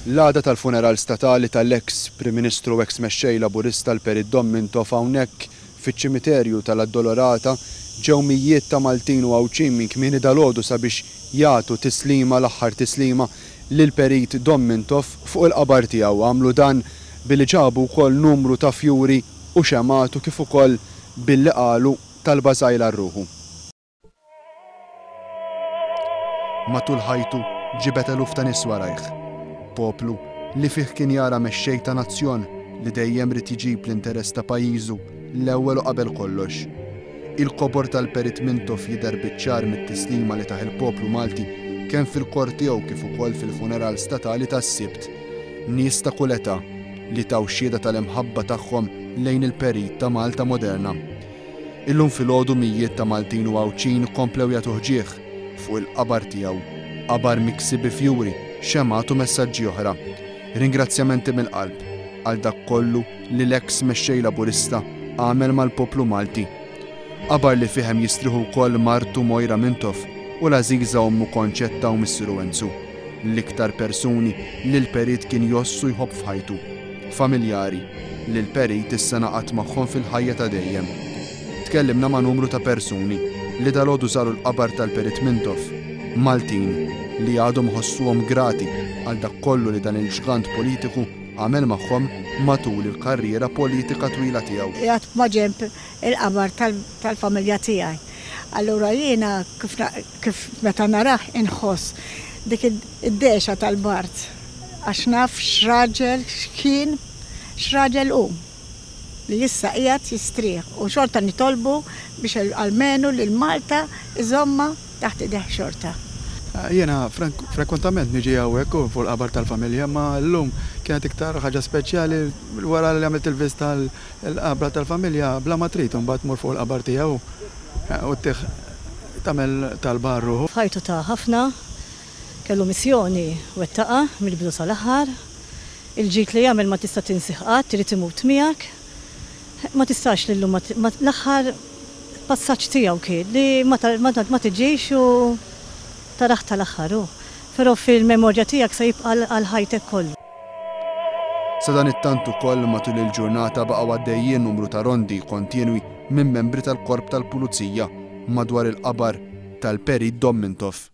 L-għada tal-funeral statali tal-ex Prim Ministru ex mexxej Laburista l-Perit Dommintov hawnhekk fiċ-ċimiterju tal-Addolorata ġew mijiet ta' Maltin u Għawċin minn kmieni dalgħodu sabiex jagħtu tislima l-aħħar tislima lil Perit Dommintov fuq il-qabar tiegħu. Għamlu dan billi ġabu wkoll numru ta' fjuri u xematu kif ukoll billi qalu talba żgħira rruħu. Matul ħajtu ġibet eluf ta' nies warajh. Poplu li fih kien jara mexxej ta' nazzjon li dejjem rid jiġib l-interess ta' pajjiżu l-ewwel u qabel kollox. Il-qobor tal-Perit Dommintov jidher biċ-ċar mit-tislima li taħ il-poplu Malti kemm fil-kort tiegħu kif ukoll fil-funeral statali tas-Sibt. Nies ta' kull età li taw xhieda tal-imħabba tagħhom lejn il-Perit ta' Malta moderna. Illum filgħodu mijiet ta' Maltin u Għawċin komplew jagħtu ħġieħ fuq il-qabar tiegħu. Qabar miksib bi fjuri, xematu messaġġi oħra. Ringrazzjamenti mill-qalb għal dak kollu li l-ex mexxej Laburista għamel mal-poplu Malti. Qabar li fihem jistriħu wkoll martu Mojra Mintov u l-għażiża ommu Konċetta u Missieru Enzu. L-iktar persuni li l-Perit kien jossu jħobb f'ħajtu. Familjari li l-Perit issa naqat magħhom fil-ħajja ta' dejjem. Tkellimna ma' numru ta' persuni li dalgħodu żaru l-qabar tal-Perit Dommintov. Maltin li għadhom ħossuhom grati għal dak kollu li dan il-ġgant politiku għamel magħhom matul il-karriera politika twila tiegħu. Qiegħed ma' ġenb il-qabar tal-familja tiegħi. Allura jiena kif meta narah inħoss dik id-dexa tal-Bart għax naf x'raġel x'kien x'raġel hu li issa qiegħed jistrieħ u xorta nitolbu biex almenu lil Malta iżomma taħt idejh xorta. Jena frekwentament niġi hawnhekk fuq il-qabar tal-familja, ma llum kienet iktar ħaġa speċjali wara li għamilt il-vista l-qabar tal-familja bla ma trid imbagħad tmur fuq il-qabar tiegħu u tagħmel talba rruħu. Ħajtu ta' ħafna, kellu missjoni wettaqa mill-bidu sal-aħħar, il-ġid li jagħmel ma tista' tinsih qatt, trid imut miegħek, ma tistax lillum l-aħħar passaġġ tiegħu kien li ma tiġix u taraħ tal-aħħaru, però fil-memorja tiegħek se jibqa' għal ħajtek kollu. Sa dan it-tant ukoll matul il-ġurnata baqgħu għaddejjin numru ta' rondi kontinwi minn membri tal-Korp tal-Pulizija madwar il-qabar tal-Perit Dommintov.